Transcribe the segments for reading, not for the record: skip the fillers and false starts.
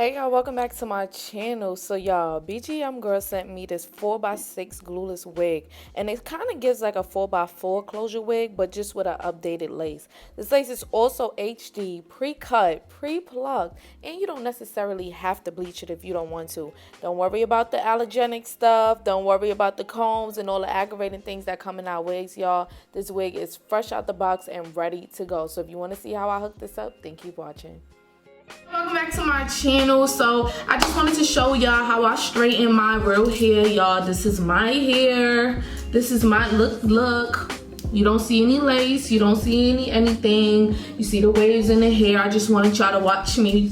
Hey y'all, welcome back to my channel. So y'all, BGMgirl sent me this 4x6 glueless wig, and it kind of gives like a 4x4 closure wig, but just with an updated lace. This lace is also HD, pre-cut, pre-plucked, and you don't necessarily have to bleach it if you don't want to. Don't worry about the allergenic stuff. Don't worry about the combs and all the aggravating things that come in our wigs, y'all. This wig is fresh out the box and ready to go. So if you want to see how I hook this up, then keep watching. Welcome back to my channel. So I just wanted to show y'all how I straighten my real hair, y'all. This is my hair. This is my look. You don't see any lace, you don't see anything. You see the waves in the hair. I just wanted y'all to watch me.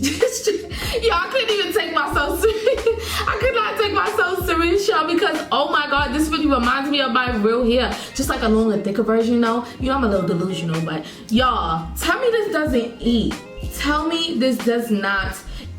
Y'all couldn't even take myself serious. I could not take myself serious, y'all, because oh my god, this really reminds me of my real hair. Just like a longer, thicker version, though. You know, I'm a little delusional, but y'all, tell me this doesn't eat. Tell me this does not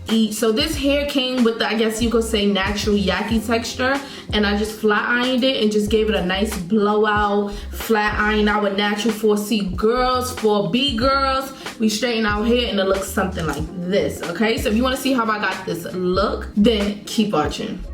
eat. So this hair came with the, I guess you could say, natural yaki texture, and I just flat ironed it and just gave it a nice blowout, flat iron. Our natural 4C girls, 4B girls, we straighten our hair and it looks something like this, okay? So if you want to see how I got this look, then keep watching.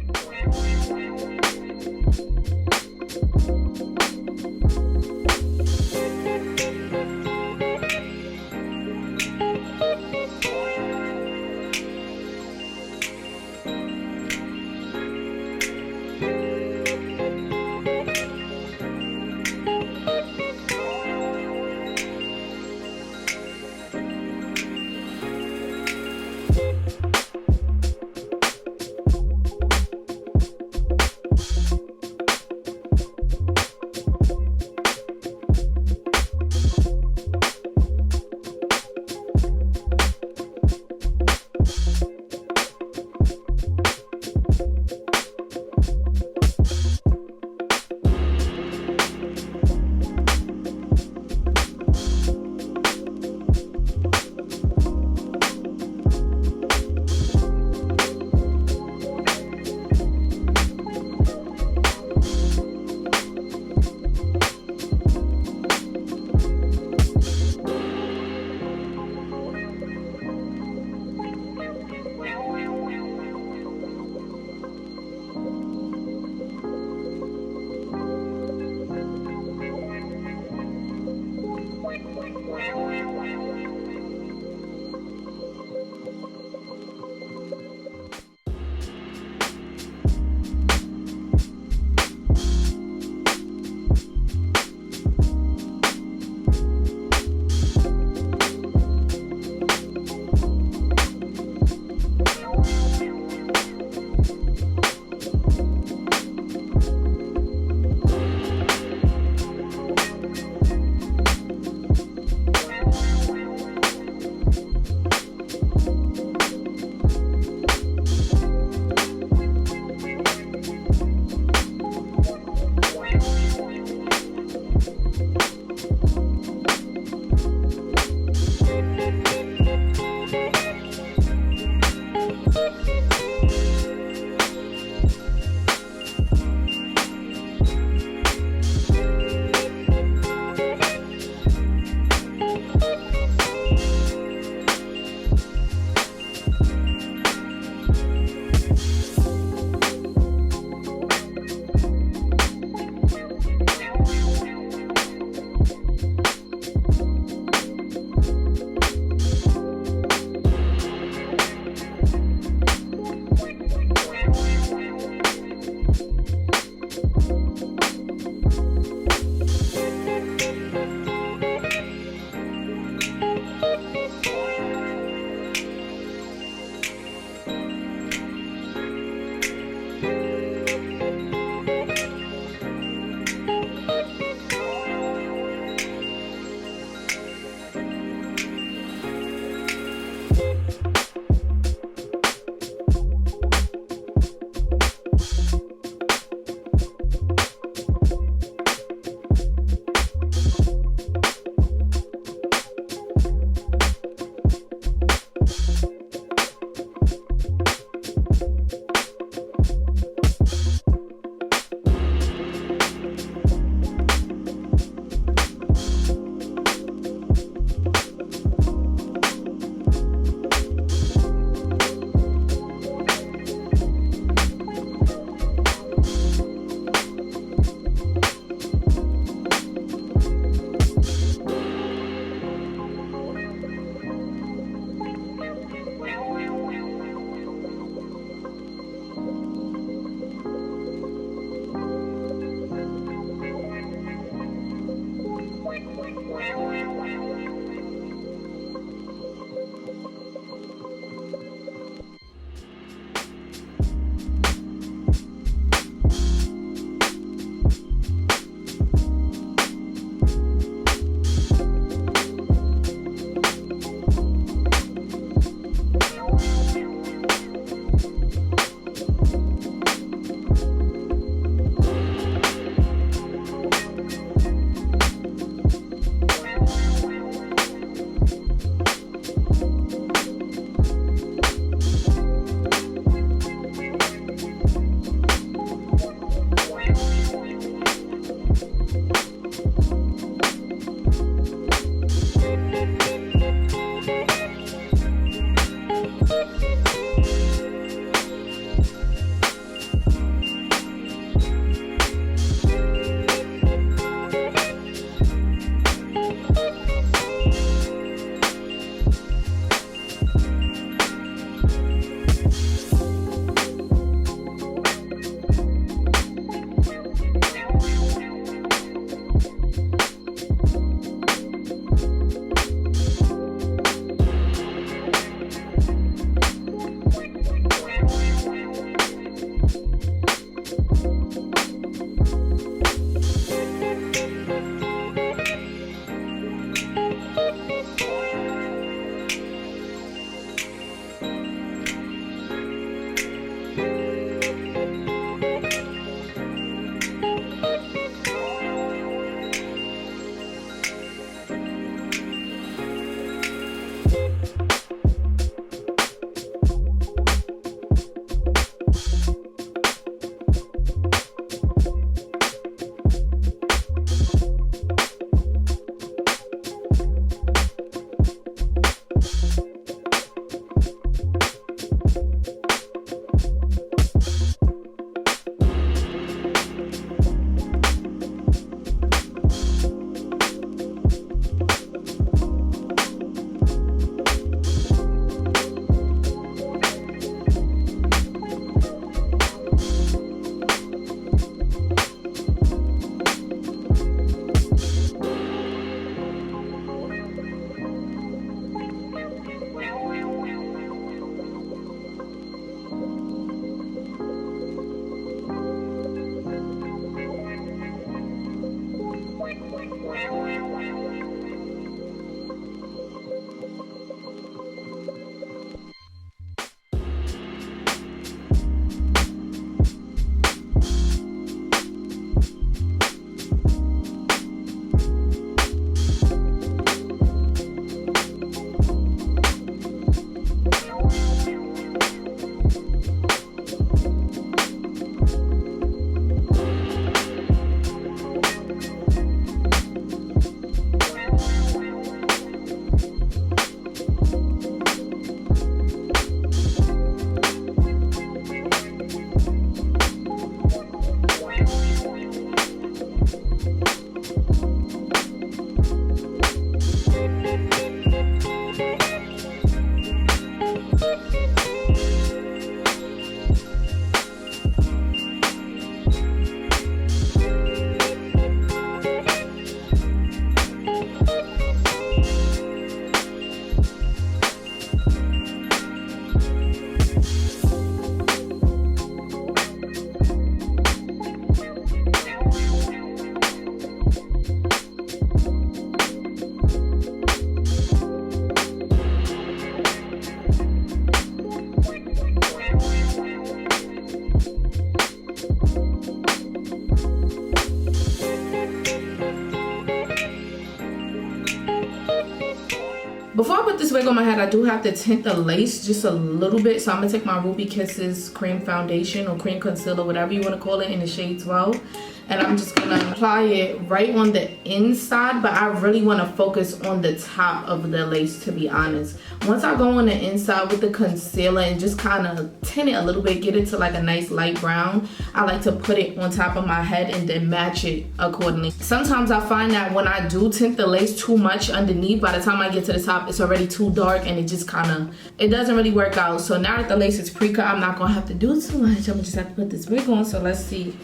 wig on my head, I do have to tint the lace just a little bit. So I'm gonna take my Ruby Kisses cream foundation or cream concealer, whatever you want to call it, in the shade 12. And I'm just gonna apply it right on the inside, but I really want to focus on the top of the lace, to be honest. Once I go on the inside with the concealer and just kind of tint it a little bit, get it to like a nice light brown, I like to put it on top of my head and then match it accordingly. Sometimes I find that when I do tint the lace too much underneath, by the time I get to the top, it's already too dark and it just kind of, it doesn't really work out. So now that the lace is pre-cut, I'm not gonna have to do too much. I'm gonna just have to put this wig on. So let's see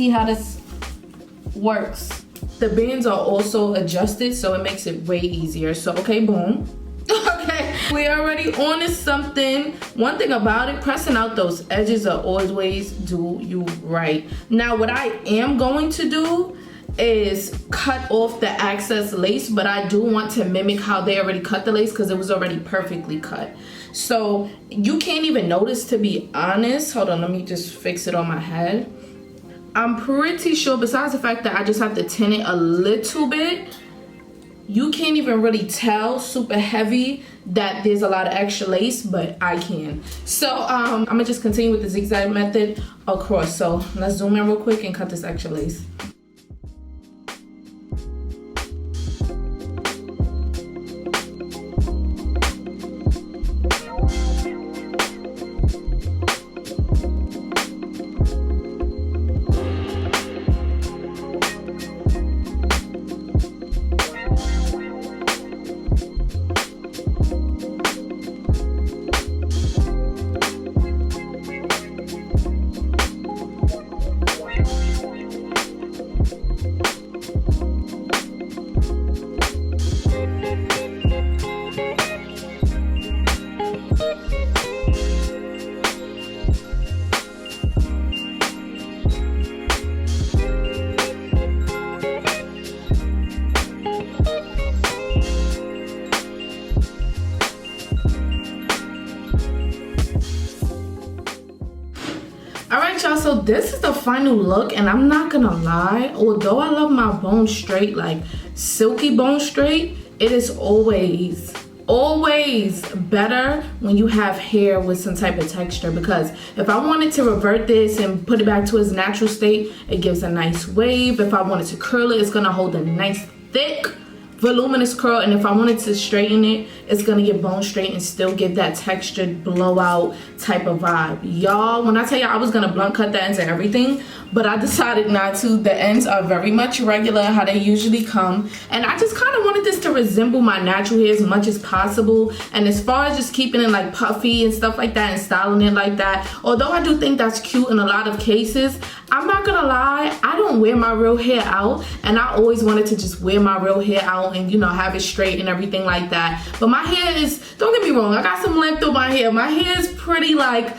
how this works. The bands are also adjusted, so it makes it way easier. So okay, boom. Okay, we already on to something. One thing about it, pressing out those edges will always do you right. Now what I am going to do is cut off the excess lace, but I do want to mimic how they already cut the lace because it was already perfectly cut. So you can't even notice, to be honest. Hold on, let me just fix it on my head. I'm pretty sure, besides the fact that I just have to tint it a little bit, you can't even really tell super heavy that there's a lot of extra lace, but I can. So I'm gonna just continue with the zigzag method across. So let's zoom in real quick and cut this extra lace. Alright y'all, so this is the final look, and I'm not gonna lie, although I love my bone straight, like silky bone straight, it is always better when you have hair with some type of texture, because if I wanted to revert this and put it back to its natural state, it gives a nice wave. If I wanted to curl it, it's gonna hold a nice thick voluminous curl, and if I wanted to straighten it, it's gonna get bone straight and still give that textured blowout type of vibe. Y'all, when I tell y'all I was gonna blunt cut the ends and everything, but I decided not to. The ends are very much regular, how they usually come, and I just kind of wanted this to resemble my natural hair as much as possible. And as far as just keeping it like puffy and stuff like that and styling it like that, although I do think that's cute in a lot of cases, I'm not gonna lie, I don't wear my real hair out, and I always wanted to just wear my real hair out and, you know, have it straight and everything like that. But my hair is, don't get me wrong, I got some length on my hair. My hair is pretty like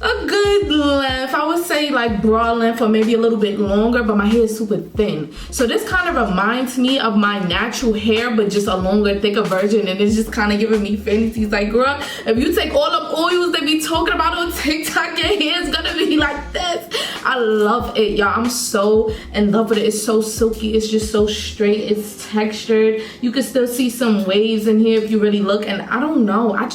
a good length. I would say like broad length or maybe a little bit longer, but my hair is super thin. So this kind of reminds me of my natural hair, but just a longer, thicker version, and it's just kind of giving me fantasies. Like, girl, if you take all the oils they be talking about on TikTok, your hair is gonna be like this. I love it, y'all. I'm so in love with it. It's so silky. It's just so straight. It's textured. You can still see some waves in here if you really look, and I don't know. I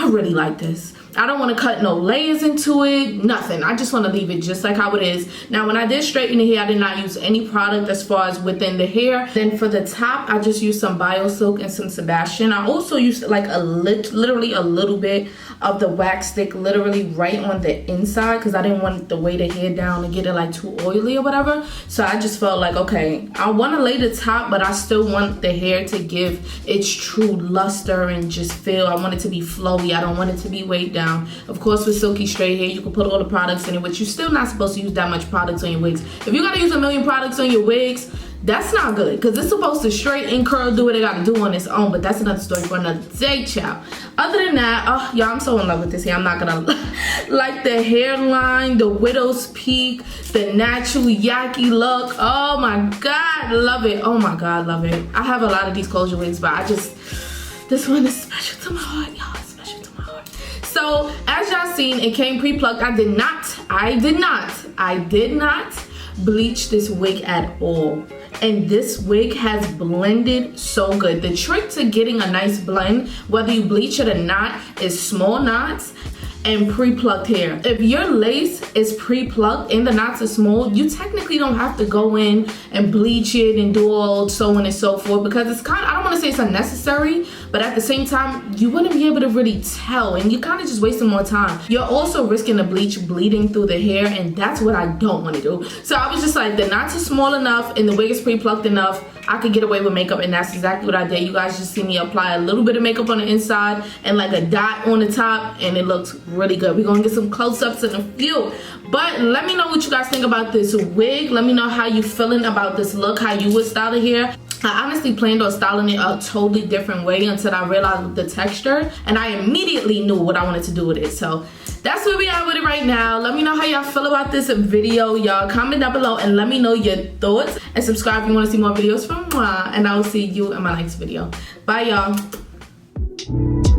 really like this. I don't want to cut no layers into it, nothing. I just want to leave it just like how it is. Now, when I did straighten the hair, I did not use any product as far as within the hair. Then for the top, I just used some BioSilk and some Sebastian. I also used like literally a little bit of the wax stick literally right on the inside, because I didn't want to weigh the hair down and get it like too oily or whatever. So I just felt like, okay, I want to lay the top, but I still want the hair to give its true luster and just feel. I want it to be flowy. I don't want it to be weighed down. Of course, with silky straight hair, you can put all the products in it, which you're still not supposed to use that much products on your wigs. If you gotta use a million products on your wigs, that's not good, because it's supposed to straighten, curl, do what it gotta do on its own. But that's another story for another day, child. Other than that, oh y'all, I'm so in love with this hair. I'm not gonna like the hairline, the widow's peak, the natural yaki look. Oh my god, love it. Oh my god, love it. I have a lot of these closure wigs, but this one is special to my heart, y'all. So as y'all seen, it came pre-plucked. I did not bleach this wig at all. and this wig has blended so good. The trick to getting a nice blend, whether you bleach it or not, is small knots and pre-plucked hair. If your lace is pre-plucked and the knots are small, you technically don't have to go in and bleach it and do all so on and so forth, because it's kind of, I don't want to say it's unnecessary, but at the same time, you wouldn't be able to really tell, and you kind of just wasting more time. You're also risking the bleach bleeding through the hair, and that's what I don't want to do. So I was just like, the knots are small enough and the wig is pre-plucked enough, I could get away with makeup, and that's exactly what I did. You guys just see me apply a little bit of makeup on the inside and like a dot on the top, and it looks really good. We're gonna get some close-ups in a few, but let me know what you guys think about this wig. Let me know how you feeling about this look, how you would style it here. I honestly planned on styling it a totally different way until I realized the texture, and I immediately knew what I wanted to do with it. So that's where we are with it right now. Let me know how y'all feel about this video. Y'all comment down below and let me know your thoughts, and subscribe if you want to see more videos from me, and I will see you in my next video. Bye, y'all.